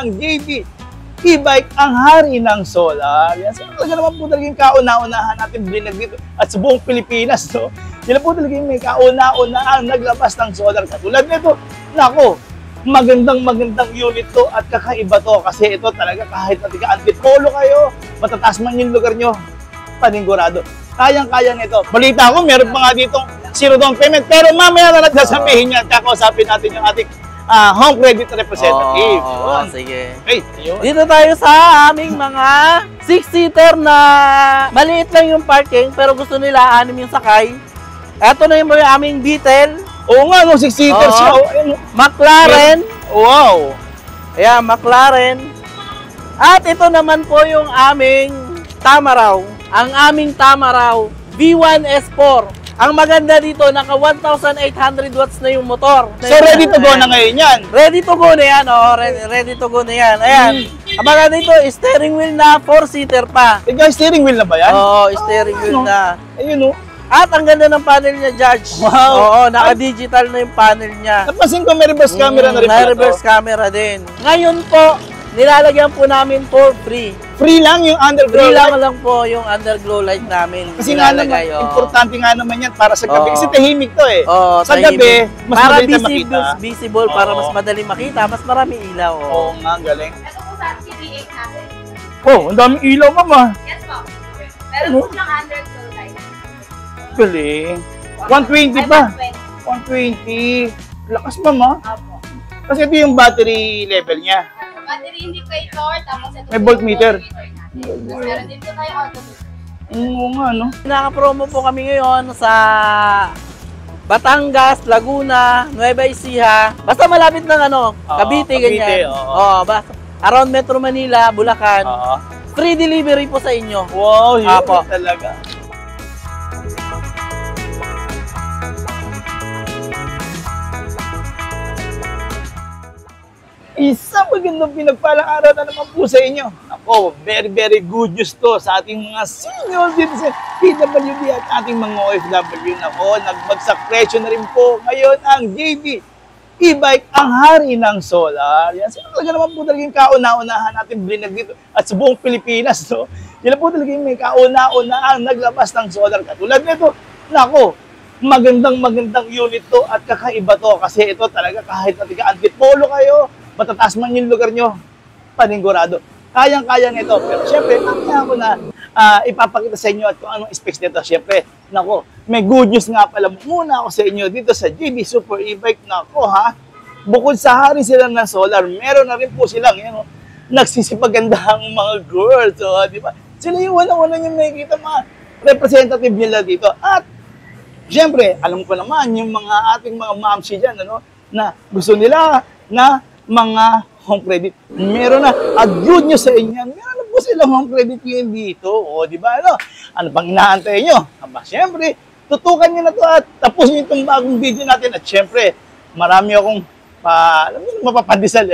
ang JB E-Bike, ang hari ng solar. Yan, so talaga naman po talaga yung kauna-unahan natin blinag dito at sa buong Pilipinas, no? Yan po talaga yung may kauna-unahan naglabas ng solar. Katulad nito, nako, magandang unit to at kakaiba to kasi ito talaga kahit natika antipolo kayo, matataas man yung lugar nyo, panigurado. Kayang-kaya nito. Balita ko, meron pa nga ditong zero down payment, pero mamaya na nagsasabihin niya, kakausapin natin yung ating home credit representative. Sige. Okay, yun. Dito tayo sa aming mga 6-seater na maliit lang yung parking pero gusto nila 6 yung sakay. Ito na yung aming Beetle. Oo nga, no, 6-seater siya. McLaren. Wow. Ayan, McLaren. At ito naman po yung aming Tamaraw. Ang aming Tamaraw V1 S4. Ang maganda dito, naka 1,800 watts na yung motor. So ready to go na ngayon yan? Ready to go na yan, oh. Ready to go na yan. Ayan. Ang maganda dito, steering wheel na 4-seater pa. Ikaw, steering wheel na ba yan? Oo, steering wheel na. Ayun, oh. At ang ganda ng panel niya, Judge. Wow. Oo, naka-digital na yung panel niya. Napansin ko may reverse camera na rin pala to. May reverse camera din. Ngayon po, nilalagyan po namin for free. Free lang yung underglow Free light? lang po yung underglow light namin. Kasi nga naman, importante nga naman yan para sa gabi. Kasi tahimik to eh. Sa gabi, mas para madali makita. Visible, para mas madali makita, mas marami ilaw. Oo nga, galing. Ito po sa CB8 natin. Oh, ang daming ilaw, mama. Yes po. Meron po siyang underglow light. Galing. 120 pa. 120. Lakas, mama. Opo. Kasi ito yung battery level niya. Battery indicator, tapos ito May voltmeter. Meron din po tayo autometer. Oo nga, no? Naka-promo po kami ngayon sa Batangas, Laguna, Nueva Ecija. Basta malapit ng Cavite, ganyan. Oo, around Metro Manila, Bulacan. Free delivery po sa inyo. Wow, yun talaga. Isang magandang pinagpalang araw na naman po sa inyo. Ako, very good news to sa ating mga senior citizen, PWD at ating mga OFW. Nako, nagbagsak presyo na rin po ngayon ang JB E-Bike, ang hari ng solar. Yan, sino talaga naman po talaga yung kauna-unahan natin blinag dito at sa buong Pilipinas, no? Yan po talaga yung may kauna-unahan naglabas ng solar. Katulad nito, nako, magandang unit to at kakaiba to kasi ito talaga kahit natika antipolo kayo, matataas man yung lugar nyo, panigurado. Kayang-kaya nito. Pero syempre, kaya ko na ipapakita sa inyo at kung anong specs nito. Syempre, nako, may good news nga pala muna ako sa inyo dito sa JB Super E-Bike. Nako ha, bukod sa hari sila ng solar, meron na rin po silang nagsisipagandahang mga girls. So, di ba? Sila yung walang-wala yung nakikita mga representative nila dito. At syempre, alam ko naman yung mga ating mga mamsi dyan, na gusto nila na mga home credit. Meron na. Good news sa inyo. Meron na po silang home credit ngayon dito. O, di ba? Ano pang inaantay nyo? Aba, syempre, tutukan nyo na to at tapusin nyo itong bagong video natin. At syempre, marami akong mapapadisal.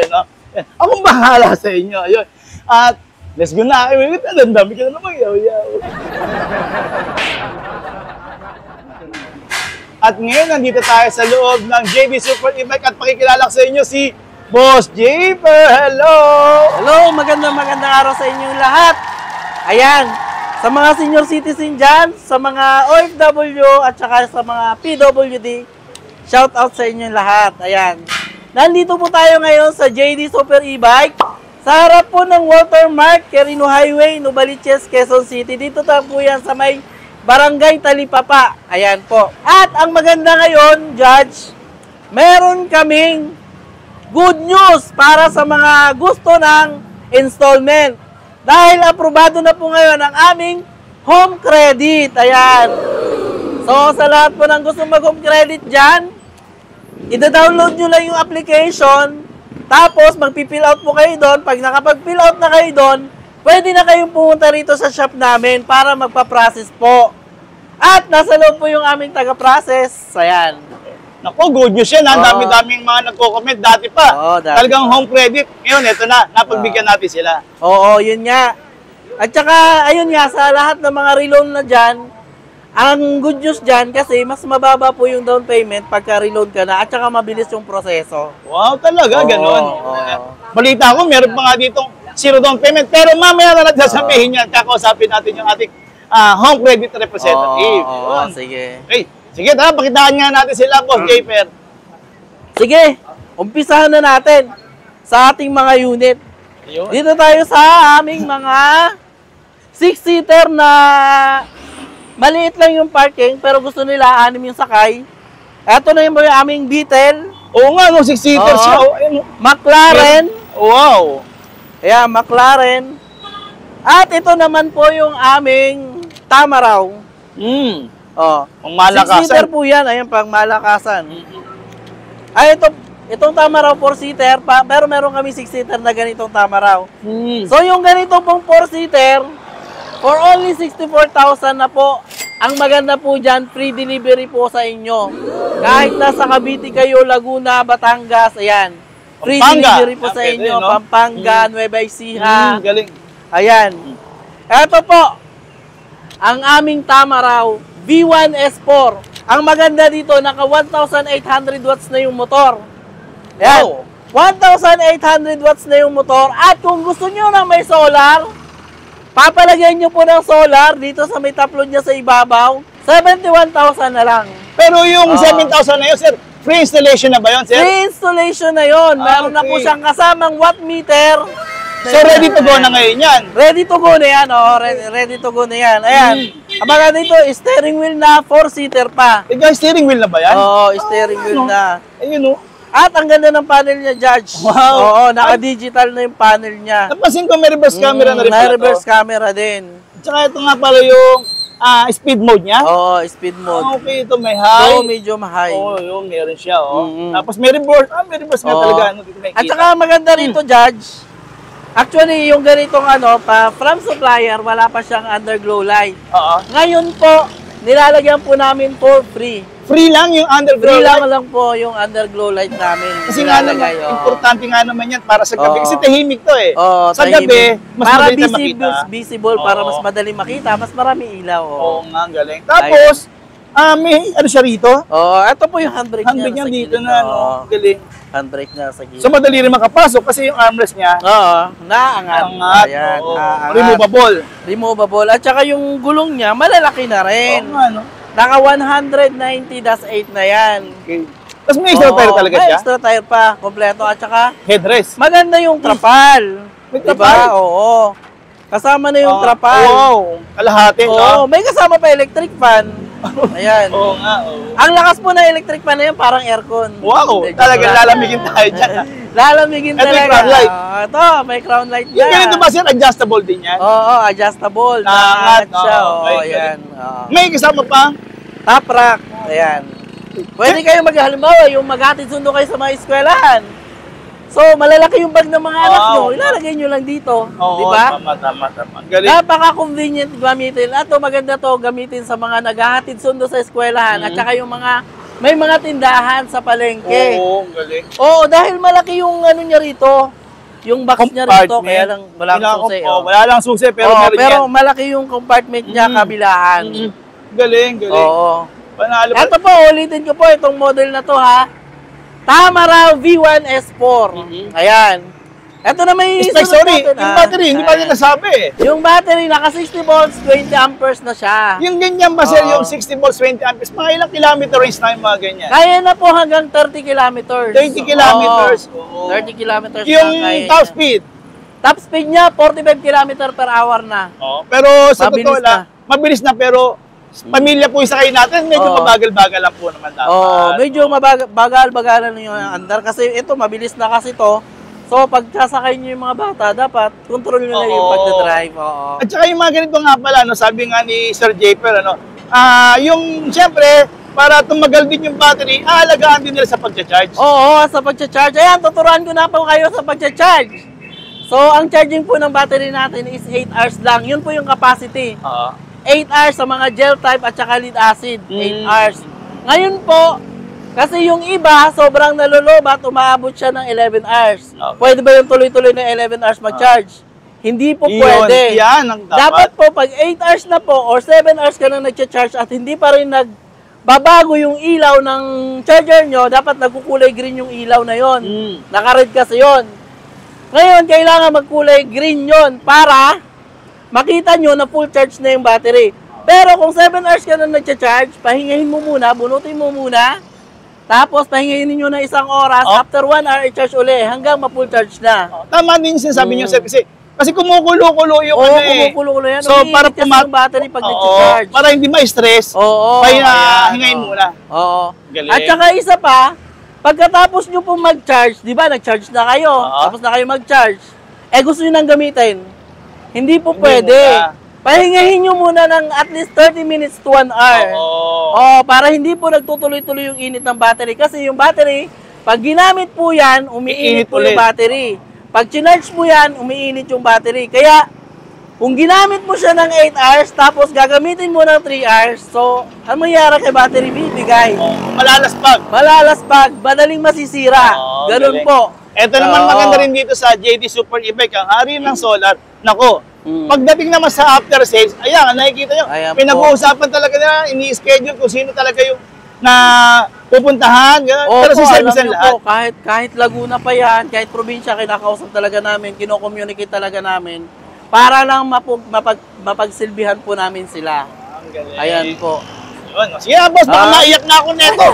Akong bahala sa inyo. Ayun. At let's go na. Ang dami ka na naman. At ngayon, nandito tayo sa loob ng JB Super E-Bike at pakikilala ko sa inyo si Boss Japer. Hello! Hello! Magandang araw sa inyong lahat. Ayan, sa mga senior citizen dyan, sa mga OFW at saka sa mga PWD, shout out sa inyong lahat. Ayan. Nandito po tayo ngayon sa JD Super E-Bike. Sa harap po ng Watermark, Quirino Highway, Novaliches, Quezon City. Dito tayo po yan sa may Barangay Talipapa. Ayan po. At ang maganda ngayon, Judge, meron kaming good news para sa mga gusto ng installment. Dahil aprobado na po ngayon ang aming home credit. Ayan. So, sa lahat po ng gusto mag-home credit dyan, ida-download nyo lang yung application, tapos magpipill out po kayo doon. Pag nakapag-fill out na kayo doon, pwede na kayong pumunta rito sa shop namin para magpa-process po. At nasa loob po yung aming taga-process. Ayan. Naku, good news yan. Ang dami-daming mga nagko-comment dati pa. Talagang home credit. Ngayon, ito na. Napagbigyan natin sila. Oo, yun nga. At saka, ayun nga, sa lahat ng mga reloan na dyan, Ang good news dyan kasi mas mababa po yung down payment pagka reload ka na at saka mabilis yung proseso. Wow, talaga, Oo, ganon. oo. Balita ko, meron pa nga ditong zero down payment. Pero mamaya na nagsasabihin yan. Kakausapin natin yung ating home credit representative. Oo, Yun. sige. Okay, sige, tara, pakitaan nga natin sila, Boss Japer. Sige, umpisahan na natin sa ating mga unit. Yun. Dito tayo sa aming mga 6-seater na maliit lang yung parking pero gusto nila 6 yung sakay. Ito na yung aming Beetle, Oo nga, no, 6-seater Oo. siya. Oh, ayun, oh. McLaren. Wow. Ayan, McLaren. At ito naman po yung aming Tamaraw. Oh. Ang malakasan. 6-seater po yan. Ayan, pang malakasan. Ay, itong Tamaraw 4-seater, pero meron kami 6-seater na ganitong Tamaraw. So, yung ganito pong 4-seater, for only 64,000 na po. Ang maganda po dyan, free delivery po sa inyo. Kahit nasa Cavite kayo, Laguna, Batangas, ayan. Free Pampanga. delivery po sa Pwede, inyo. no? Pampanga, Nueva Ecija. Galing. Ayan. Eto po, ang aming Tamaraw, V1 S4. Ang maganda dito, naka 1,800 watts na yung motor. Ayan. Wow. 1,800 watts na yung motor. At kung gusto nyo na may solar, papalagyan nyo po ng solar dito sa may taplon niya sa ibabaw. 71,000 na lang. Pero yung Oo. 7,000 na yun, sir, free installation na ba yun, sir? Free installation na yon. Meron na po okay. siyang kasamang watt meter. So, ready to go na ngayon yan. Ready to go na yan. Oh, ready to go na yan. Ayan. Ang mga dito, steering wheel na 4-seater pa. Ikaw, steering wheel na ba yan? Oo, steering wheel na. Ayun, oh. At ang ganda ng panel niya, Judge. Wow. Oo, naka-digital na yung panel niya. Napansin ko, may reverse camera na rin pala reverse to. camera din. Tsaka ito nga pala yung speed mode niya. Oo, speed mode. Okay, ito may high. Oo, medium high. Oo, yun, meron siya, oh. Mm-mm. Tapos may reverse. May reverse nga Oo. talaga. Ano, dito may At kita. saka maganda rito, Judge. Actually, yung ganitong from supplier, wala pa siyang underglow light. Oo. Ngayon po, nilalagyan po namin for free. Free lang yung underground Free lang light. lang po yung underglow light namin. Kasi nga naman, Nilalagay, oo. importante nga naman yan para sa gabi. Oo. Kasi tahimik to eh. Oo, Sa tahimik. gabi, mas para madali na makita. visible, para Oo. mas madali makita, mas marami ilaw. Oo nga, galing. Tapos, may ano siya rito? Oo, ito po yung handbrake Handbrake niya. niya nasa dito gilid. na, no? Oo, Galing. handbrake niya sa gilid. So, madali rin makapasok kasi yung armrest niya, Oo, naangat. angat, Ayan, oo. naangat. Removable. Removable. At saka yung gulong niya, malalaki na rin. Oo nga, no? Naka 190-8 na yan. Okay. Tapos may extra tire talaga may siya? extra tire pa, kompleto. At saka, Headrest. maganda yung trapal. May Diba? trapal? Oo. Kasama na yung Ah, trapal. Wow. Kalahati, Oo, no? may kasama pa electric fan. Ayan. Oo nga, oo. Ang lakas po na electric fan na yan, parang aircon. Wow, Hindi, talagang joke lang. lalamigin tayo dyan. Lalamigin Ito yung talaga. crown light. Ito, may crown light na. Yung ganito ba sir, adjustable din yan? Oo, adjustable. Naangat, Naangat siya. oo, Oo, okay, ayan. Oo. May kasama pa? Top rack. Ayan. Pwede kayo halimbawa, yung maghatid sundo kayo sa mga eskwelahan. So, malalaki yung bag ng mga anak Wow. nyo, ilalagay nyo lang dito. Oo, Di ba? tama. Galing. Napaka-convenient gamitin. At maganda to gamitin sa mga naghahatid sundo sa eskwelahan at saka yung may mga tindahan sa palengke. Oo, galing. Oo, dahil malaki yung ano niya rito. Yung box niya rito, kaya lang wala lang susi. Oh, wala lang susi, pero Oo, meron pero yan. malaki yung compartment niya kabilaan. Galing. Oo. Panalo pa. Ito po, ulitin ko po itong model na to ha. Tamaraw V1 S4. Ayan. Ito na may Specs, sunod sorry, natin, yung ha? battery, hindi pa Ayan. rin nasabi eh. Yung battery, naka 60 volts, 20 amperes na siya. Yung ganyan ba sir, Oo. yung 60 volts, 20 amperes, mga ilang kilometer range na yung mga ganyan? Kaya na po hanggang 30 kilometers. 30 kilometers. Oo. 30 kilometers Yung na kaya top niya. speed. Top speed niya, 45 kilometer per hour na. Pero sa Mabilis totoo lang, mabilis na pero pamilya po yung sakay natin, medyo Oo. mabagal-bagal lang po naman dapat. Oh, medyo bagal-bagalan yung andar kasi ito mabilis na kasi to. So pag sasakay niyo yung mga bata, dapat control niyo na yung Oo. pagdadrive. Oo. At saka yung mga ganito nga pala, no, sabi nga ni Sir Japer, yung siyempre, para tumagal din yung battery, aalagaan din nila sa pagcha-charge. Oo, sa pagcha-charge. Ayan, tuturuan ko na po kayo sa pagcha-charge. So, ang charging po ng battery natin is 8 hours lang. Yun po yung capacity. 8 hours sa mga gel type at saka lead acid. 8 hours. Ngayon po, kasi yung iba, sobrang nalolobat, umaabot siya ng 11 hours. Okay. Pwede ba yung tuloy-tuloy na 11 hours mag-charge? Hindi po Yun, pwede. yan ang dapat. Dapat po, pag 8 hours na po or 7 hours ka na nag-charge at hindi pa rin nagbabago yung ilaw ng charger nyo, dapat nagkukulay green yung ilaw na yon. Naka-red kasi yon. Ngayon, kailangan magkulay green yon para makita nyo na full charge na yung battery. Pero kung 7 hours ka na nag-charge, pahingahin mo muna, bunutin mo muna, tapos pahingahin niyo na 1 oras, after 1 hour, i-charge uli hanggang ma-full charge na. Tama din yung sinasabi niyo, sir, kasi kumukulo-kulo yung Oo, ano eh. kumukulo yan. So, para yung battery pag Oo, nag-charge. para hindi ma-stress, Oo. hingayin muna. Oo. Galing. At saka isa pa, pagkatapos nyo pong mag-charge, di ba, nag-charge na kayo, tapos na kayo mag-charge, gusto nyo nang gamitin, hindi po Hindi pwede. muna. Pahingahin nyo muna ng at least 30 minutes to 1 hour. Oo. Para hindi po nagtutuloy-tuloy yung init ng battery. Kasi yung battery, pag ginamit po yan, umiinit Iinit po ulit. yung battery. Pag chinarge mo yan, umiinit yung battery. Kaya, kung ginamit mo siya ng 8 hours, tapos gagamitin mo ng 3 hours, so, ano mangyayari kay battery? Bibigay. Malalaspag. Malalaspag, madaling masisira. Oo, Ganun galing. po. Ito naman Oo. maganda rin dito sa JD Super E-Bike, ang hari ng solar. Nako, pagdating naman sa after sales, ayan, nakikita nyo, Ayan po. pinag-uusapan talaga nila, ini-schedule kung sino talaga yung na pupuntahan, gano'n. Pero Opo, si alam service niyo lahat. po, kahit Laguna pa yan, kahit probinsya, kinakausap talaga namin, kino-communicate talaga namin, para lang mapagsilbihan po namin sila. Ang galing. Ayan po. Yun. Sige na, boss, baka maiyak na ako neto.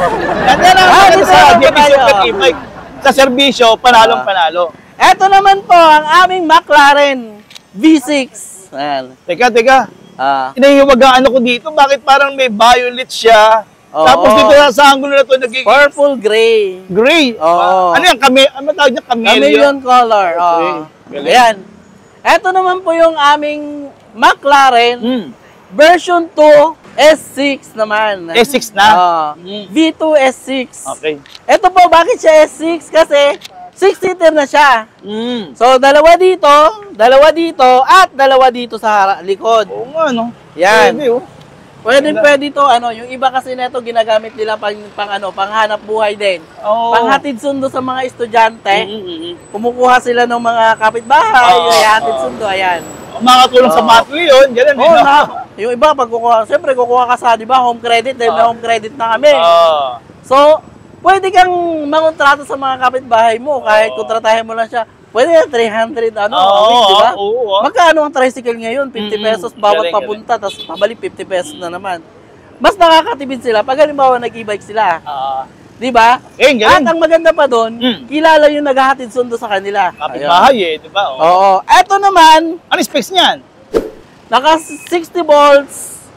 Ganda na ako dito sa na JD tayo. Super E-Bike. Sa serbisyo, panalong-panalo. Eto naman po, ang aming McLaren V6. Ayan. Teka. Ah, Inahiwagaan ako dito, bakit parang may violet siya? Oo. Tapos dito sa angulo na to, nagiging purple gray. gray. Oo. Ano yan? Ano tawag niya? Camellia? Chameleon color. Okay. Oh. Galing. Ayan. Eto naman po yung aming McLaren Hmm. version 2 S6 naman. S6 na? V2 S6. Okay. Ito po, bakit siya S6? Kasi 6-seater na siya. Mm. So, dalawa dito, at dalawa dito sa likod. Oo nga, no? Yan. Pwede, oh. Pwede ito, yung iba kasi nito ginagamit nila panghanap buhay din. Oo. Panghatid sundo sa mga estudyante. Mm-mm. Kumukuha sila ng mga kapitbahay, Oo, ihatid sundo, ayan. Makakatulong sa Oo. monthly yun, ganun, Oo, no? yung iba pag siyempre kukuha ka sa, di ba, home credit, dahil may home credit na kami. Oo. So, pwede kang mangontrata sa mga kapitbahay mo, kahit kontratahin mo lang siya. Pwede yan, 300, a week, di ba? Oo. Magkano ang tricycle ngayon? 50 pesos bawat Galing, papunta, tapos pabalik 50 pesos na naman. Mas nakakatipid sila pag halimbawa nag-e-bike sila. Di ba? Eh, At galing. ang maganda pa doon, kilala yung naghahatid sundo sa kanila. Kapitbahay eh, di ba? Oo. Oo. Eto naman, Ano specs niyan? naka 60 volts,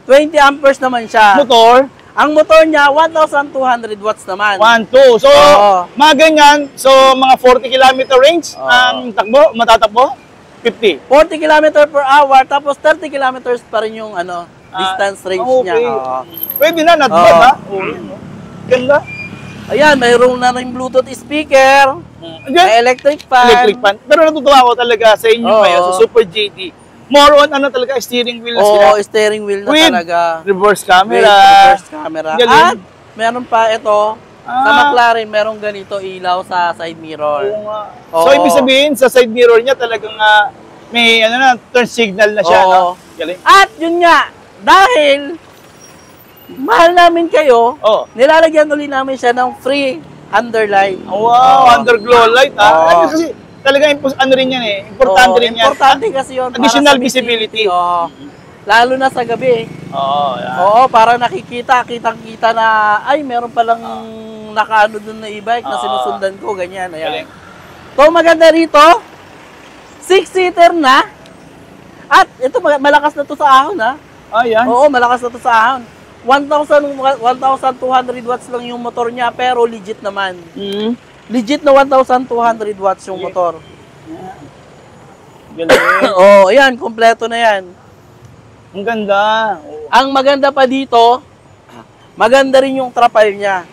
20 amperes naman siya. Motor? Ang motor niya, 1,200 watts naman. 1, 2. So, Oo. mga ganyan. So, mga 40 kilometer range Oo. ang matatakbo? 50. 40 km per hour, tapos 30 kilometers pa rin yung distance range niya. Okay. Oo. Pwede na, not Oo. bad, ha? Oo, yun, no? Ganda. Ayan, mayroong na rin Bluetooth speaker, Again, may electric fan. electric fan. Pero natutuwa ako talaga sa inyo Oo. ngayon, sa Super JD. More on talaga, steering wheel na sila. Oo, steering wheel na With talaga. reverse With camera. reverse camera. Galing. At meron pa ito, sa McLaren, merong ganito ilaw sa side mirror. Oo nga. Oo. So, ibig sabihin, sa side mirror niya talagang may turn signal na siya. Oo. No? Galing. At yun nga, dahil mahal namin kayo, Oh. nilalagyan ulit namin siya ng free underlight. Wow, underglow light, ha? Oo. Ano kasi, talagang rin yan eh. Importante rin yan. Importante kasi yun. para Additional sa visibility. Oo. Lalo na sa gabi. Oo, yan. Oo, para kitang-kita na, ay, meron palang nakaano dun na e-bike na sinusundan ko, ganyan. Galing. Ayan. So, maganda rito, 6-seater na, at ito, malakas na to sa ahon, ha? Yan. Oo, malakas na to sa ahon. 1,200 watts lang yung motor niya, pero legit naman. Mm. Legit na 1,200 watts yung motor. Galing. Oo, ayan, kompleto na yan. Ang ganda. Oo. Ang maganda pa dito, maganda rin yung trapal niya.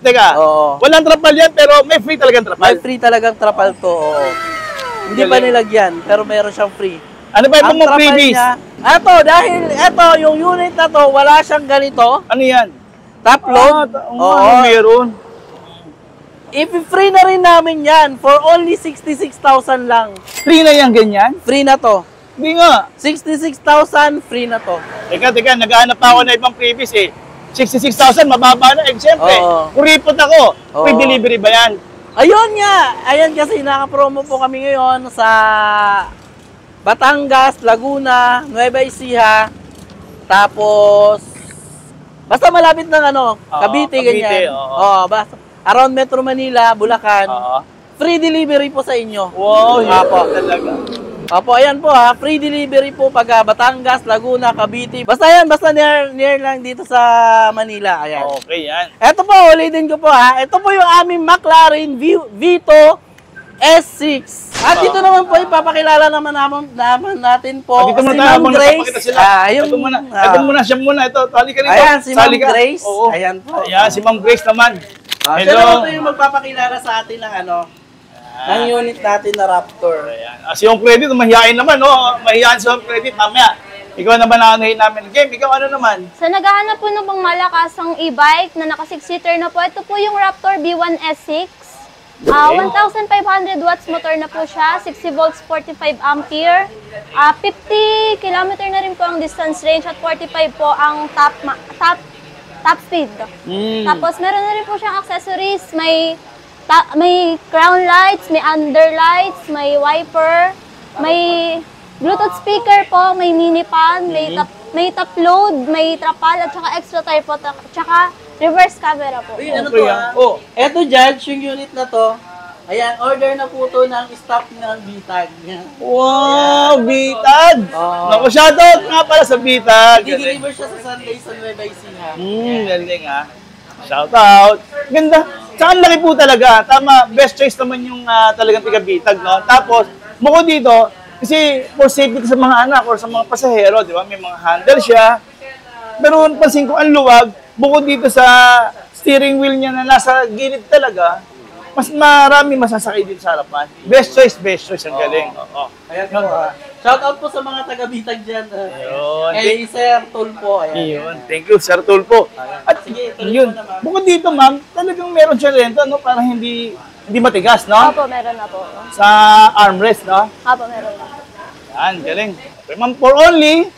Teka. Oo. Walang trapal yan, pero may free talagang trapal. May free talagang trapal to, oo. Hindi pa Galing. nilagyan, pero meron siyang free. Ano ba itong mga freebies? Dahil yung unit na to, wala siyang ganito, Ano yan? top load. Ano meron? i-free na rin namin yan for only 66,000 lang. Free na yan, ganyan? Free na to. Hindi nga. 66,000, free na to. Teka, naghahanap pa ako na ibang previous eh. 66,000, mababa na. Eh, siyempre, Oo. kuripot ako. Free Oo. delivery ba yan? Ayun nga! Ayan kasi naka-promo po kami ngayon sa Batangas, Laguna, Nueva Ecija, tapos basta malapit ng ano, Cavite, Cavite, ganyan. oo. Basta around Metro Manila, Bulacan. Oo. Free delivery po sa inyo. Wow, Apo. talaga. Opo, ayan po ha. Free delivery po pag Batangas, Laguna, Cavite. Basta yan, basta near lang dito sa Manila. Ayan. Okay, yan. Ito po, ulitin ko po ha. Ito po yung aming McLaren Vito S6. At dito naman po, ipapakilala naman natin po Dito si muna tayo, Ma'am habang Grace. napakita sila. Yung, Ito muna. Ito muna, siya muna. Ito, tali ka rito. Ayan, si Ma'am Sali ka. Grace. Oo. Ayan po. Ayan, si Ma'am Grace naman. Siya naman po yung magpapakilala sa atin ng ano, ng unit natin na Raptor. Ayan. Si Home Credit, mahihain naman, no? Mahihain si Home Credit. Mamaya, ikaw naman nangahin namin. Game, ikaw ano naman? Sa naghahanap po ng pang malakasang e-bike na naka 6-seater na po, ito po yung Raptor B1 S6. 1,500 watts motor na po siya, 60 volts, 45 ampere. 50 kilometer na rin po ang distance range at 45 po ang top speed. Tapos meron na rin po siyang accessories, may crown lights, may underlights, may wiper, may Bluetooth speaker po, may mini fan, may top load, may trapal, at saka extra tire po, tsaka reverse camera po. Uy, ano Okay, to ha? oh. Eto Judge, yung unit na to, ayan, order na po to ng stock ng Bitag. Wow, Bitag! Oo. Naku, shoutout nga pala sa Bitag. Nag-deliver siya sa Sunday sa Nueva Ecija. Galing ha. Shoutout. Ganda. Saan laki po talaga. Tama, best choice naman yung talagang tiga-Bitag, no? Tapos, bukod dito, kasi for safety sa mga anak or sa mga pasahero, di ba? May mga handle siya. Pero pansin ko, ang luwag, bukod dito sa steering wheel niya na nasa gilid talaga, mas marami masasakay dito sa harapan. Best choice. Ang galing. Oo. Ayan po ha. Shout out po sa mga taga-Bitag dyan. Ayun. Kay Sir Tulpo. Ayan. Yun. Thank you, Sir Tulpo. At Sige, tuloy yun, mo na, ma'am. bukod dito, ma'am, talagang meron siya rento, no? Para hindi matigas, no? Opo, meron na po. Sa armrest, no? Opo, meron na. Yan, galing. Okay, ma'am, for only,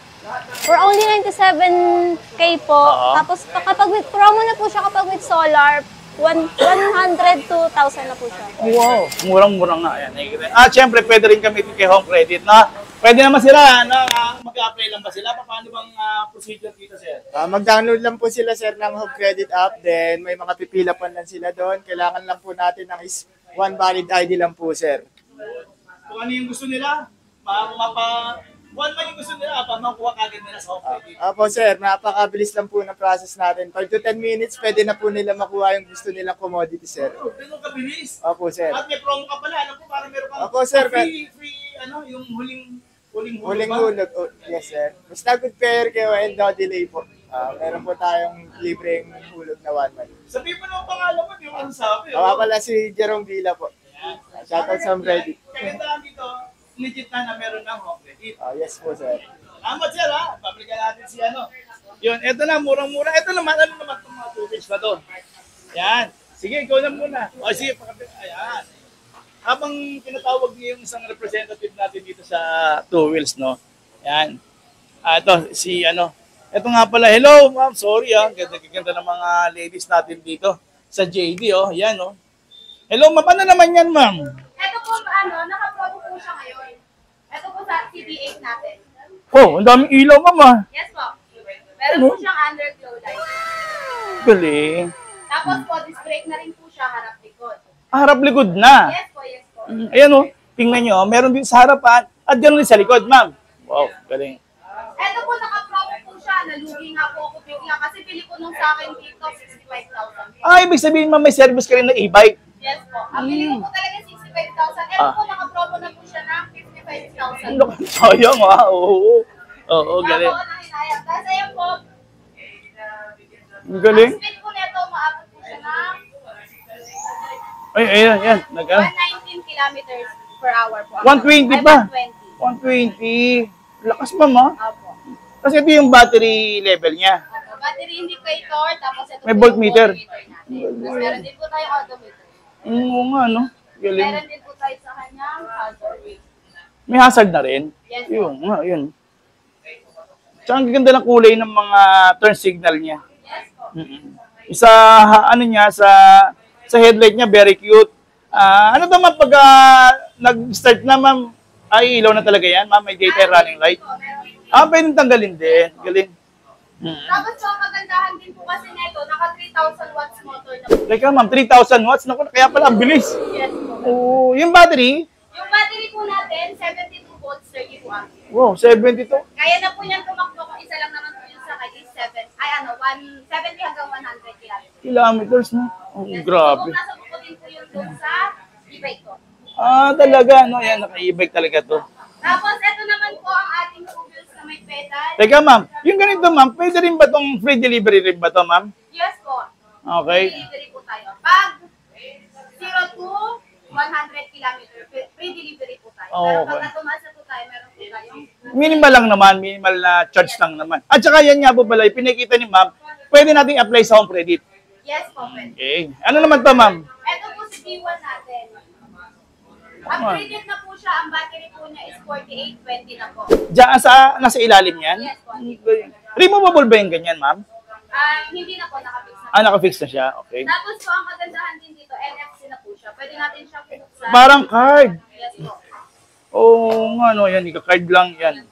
For only 97K po. Oo. Tapos kapag with promo na po siya kapag with solar, 102,000 na po siya. wow, murang-murang nga. Yan, nakikita. Siyempre, pwede rin kami kay Home Credit, na pwede naman sila, na mag-apply lang ba sila? Paano bang procedure dito, sir? Mag-download lang po sila, sir, ng Home Credit app. Then, may mga pipila pa lang sila doon. Kailangan lang po natin ng one valid ID lang po, sir. Kung ano yung gusto nila, one man yung gusto nila, makuha kagad nila sa Home Credit. Opo, sir. Napakabilis lang po ng process natin. 5 to 10 minutes, pwede na po nila makuha yung gusto nilang commodity, sir. Ganun kabilis. Opo, sir. At may promo ka pala, alam ko, parang meron kang Opo, sir. free, yung huling Huling ba? hulog. Oh, yes, sir. Basta good pair kayo and no delay po. Meron po tayong libreng hulog na 1 month. Sabihin mo na ang pangalan mo, di mo ang sabi. Ako pala si Jerome Villa po. Shoutout sa Reddit. Kagandahan dito, legit na meron ng Home Credit. Yes po, sir. Salamat, sir, ha? Pablikan natin si ano. Yun, eto na, murang-mura. Eto naman, ano naman itong mga tubig na to? Yan. Sige, ikaw na muna. O, sige, pakapit. Ayan. Habang tinatawag niyo yung isang representative natin dito sa Two Wheels, no? Yan. Ito, si ano. Ito nga pala, hello, ma'am. Sorry, ganda ng mga ladies natin dito sa JD, oh. Yan, oh. Hello, ma'am. Ano naman yan, ma'am? Ito po, naka-promo po siya ngayon. Ito po sa CD8 natin. Oh, ang daming ilaw, ma'am, ah. Yes po. Meron po siyang underglow light. Galing. Tapos po, disc brake na rin po siya harap-likod. Harap likod na. Yes po, yes po. Ayan, oh. Tingnan nyo, meron din sa harapan at ganoon din sa likod, ma'am. Wow, galing. Ito po, naka-promo po siya. Nalugi nga po ako bigla kasi pili ko nung sa akin dito, 65,000. Ibig sabihin, ma'am, may service ka rin na e-bike. Yes po. Ang pili ko po talaga 65,000. Ito po, naka-promo na po siya ng 55,000. Ano, sayang, ha? Oo. Oo, galing. Ako na hinayang. Tapos ayan po, Ang galing. ang speed po nito, maabot po siya ng Ay, ayan, ayan. 119 kilometers per hour po. 120 Ay, pa? 120. 120. Lakas, ma'am, ha? Opo. Kasi ito yung battery level niya. Opo. Battery indicator, tapos ito May po yung voltmeter. natin. Tapos meron din po tayong odometer. Oo nga, no? Galing. Meron din po tayo sa kanyang hazard. May hazard na rin. Yes. Yun, nga, yun. Tsaka ang ganda ng kulay ng mga turn signal niya. Yes po. Sa ano niya, sa headlight niya, very cute. Ano naman pag nag-start na, ma'am, ay ilaw na talaga yan, ma'am, may daytime running light. Pwedeng tanggalin din. Galing. Tapos po, ang kagandahan din po kasi nito, naka 3,000 watts motor na po. Like, ma'am, 3,000 watts. Naku, kaya pala, ang bilis. Yes po. Oh, yung battery, Yung battery po natin, 72 volts, 32 amperes. wow, 72 Kaya na po niyan tumakbo kung isa lang naman po yung sakay is 70 hanggang 100 kilometers. kilometers na. Oh, Yes, grabe. Kung nasa buko din po yung doon sa e-bike ko. Talaga, no? Yan, naka-e-bike talaga to. Tapos, ito naman po ang ating two wheels na may pedal. Teka, ma'am, yung ganito, ma'am, pwede rin ba tong free delivery rin ba to, ma'am? Yes po. Okay. Free delivery po tayo. Pag 0 to 100 kilometers, free delivery po tayo. Pero Okay. pag natumasa po tayo, meron po tayong Minimal lang naman, minimal na charge lang naman. At saka yan nga po pala, pinakita ni ma'am, pwede nating apply sa home credit. yes po, pwede. Okay. Ano naman to, ma'am? Ito po si B1 natin. Upgraded na po siya. Ang battery po niya is 4820 na po. Diyan nasa ilalim yan? Yes po. Removable ba yung ganyan, ma'am? Hindi na po nakafix na. Nakafix na siya. Okay. Tapos po, ang kagandahan din dito, NFC na po siya. Pwede natin siyang buksan. Parang card. Yes po. Oo nga, no. Yan, ika-card lang yan.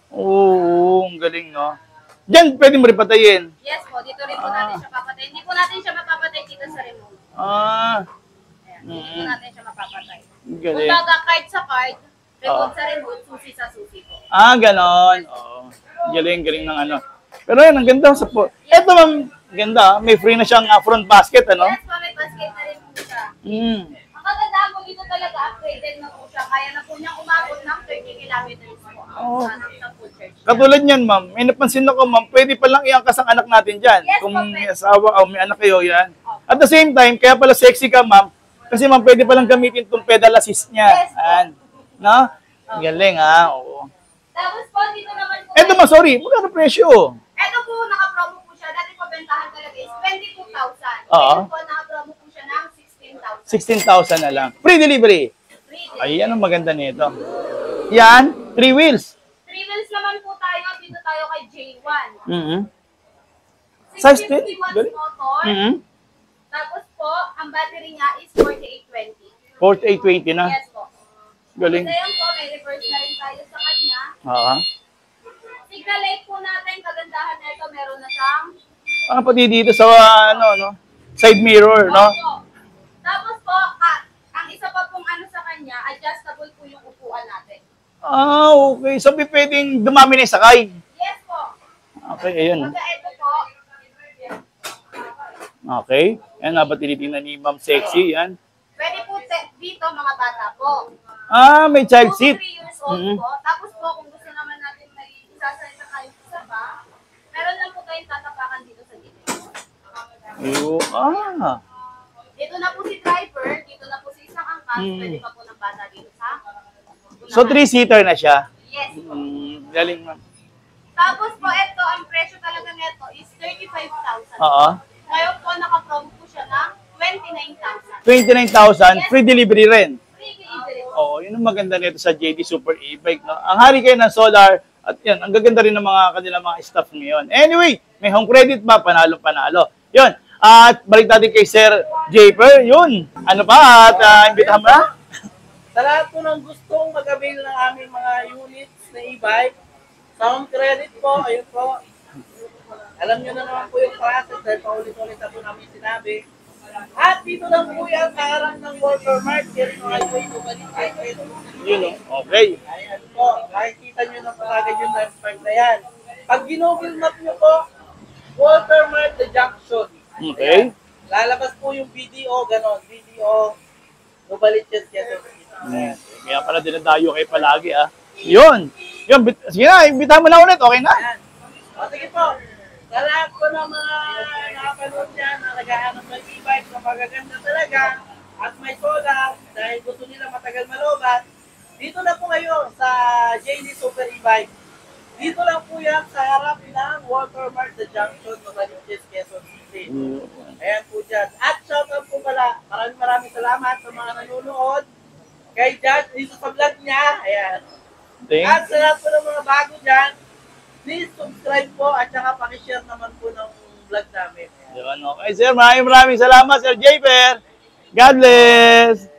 Oo, ang galing, no. Diyan, pwede mo rin patayin. Yes po, dito rin po natin siya papatay. Hindi po natin siya mapapatay dito sa remote. Ah, Ayan, hindi po natin siya mapapatay. ang Kung galing. baga card sa card, remote sa remote, susi sa susi po. Ganon. Oo. Galing ng ano. Pero yan, ang ganda sa po. Eto, ma'am, ganda. May free na siyang front basket, ano? Yes po, may basket na rin po siya. Ang kagandahan po dito talaga, upgraded na po siya. Kaya na po niyang umabot ng 30 kilometers po. Sa full charge. Katulad niyan, ma'am. May napansin ako, ma'am, pwede palang iangkas ang anak natin dyan. Yes, Kung po, may pwede. asawa o may anak kayo, yan. At the same time, kaya pala sexy ka, ma'am. Kasi, ma'am, pwede palang gamitin itong pedal assist niya. Yes, po. Yan. No? Galing, ha? Oo. Tapos po, dito naman po. Eto, ma'am, sorry. Magkano presyo? Ito po, naka-promo po siya. Dati po, bentahan talaga is 22,000. Oo. Ngayon po, naka-promo po siya ng 16,000 16,000. na lang. Free delivery. Free Ay, yan ang maganda nito. Yan, 3 wheels. 3 wheels naman po tayo. Dito tayo kay J1. Size 650 10? watts Galing. motor. Tapos po, ang battery niya is 4820. 4820 na. Yes po. Galing. So yun po, may reverse na rin tayo sa kanya. Oo. Signal light po natin, kagandahan na ito, meron na siyang Pati dito sa, no? Side mirror, no? Opo. Tapos po, ang isa pa pong ano sa kanya, adjustable po yung upuan natin. Okay. So, pwedeng dumami na yung sakay. Yes po. Okay, ayun. Pagka ito po, Okay. Yan, dapat tinitingnan ni Ma'am Sexy. Yan. pwede po dito mga bata po. May child 2 to seat. 3 years old po. Tapos po, kung gusto naman natin may isasayta kayo sa ba, meron lang po tayong tatapakan dito sa gilid. Dito na po si driver, dito na po si isang angkas, pwede pa po ng bata dito sa So, 3-seater na siya. Yes. Galing, ma'am. Tapos po, ito, ang presyo talaga neto is 35,000. Oo. Ngayon po, naka-promo po siya ng 29,000. 29,000, free delivery rin. Free delivery. Oo, yun ang maganda nito sa JD Super E-Bike, no? Ang hari kayo ng solar, at yan, ang gaganda rin ng mga kanilang mga staff ngayon. Anyway, may home credit ba? Panalo-panalo. Yun. At balik natin kay Sir Japer. Yun. Ano pa? At imbitahan mo na? Sa lahat po ng gustong mag-avail ng aming mga units na e-bike, sa home credit po, ayun po. Alam nyo na naman po yung process dahil paulit-ulit na po namin sinabi. At dito lang po yan sa harap ng Walter Mart, here in Highway to Balikin. Yun, okay. Ayan po, makikita nyo na po agad yung landmark na yan. Pag ginugol map nyo po, Walter Mart, the junction. Okay. Lalabas po yung BDO, ganon, BDO, Novaliches, Quezon City. Kaya pala dinadayo kayo palagi, ah. Yun. Yun, sige na, imbitahan mo na ulit. Okay na? Ayan. O sige po, sa lahat po ng mga nakapanood dyan na naghahanap ng e-bike na magaganda talaga at may solar dahil gusto nila matagal malobat, dito na po ngayon sa JD Super E-Bike. Dito lang po yan sa harap ng Walter Mart, the junction, Novaliches, Quezon City. din. Ayan po dyan. At shoutout po pala, maraming salamat sa mga nanonood. Kay Judge dito sa vlog niya. Ayan. At sa lahat po ng mga bago dyan, please subscribe po at saka pakishare naman po ng vlog namin. Yun, okay, sir. Maraming salamat, Sir Jayper. God bless.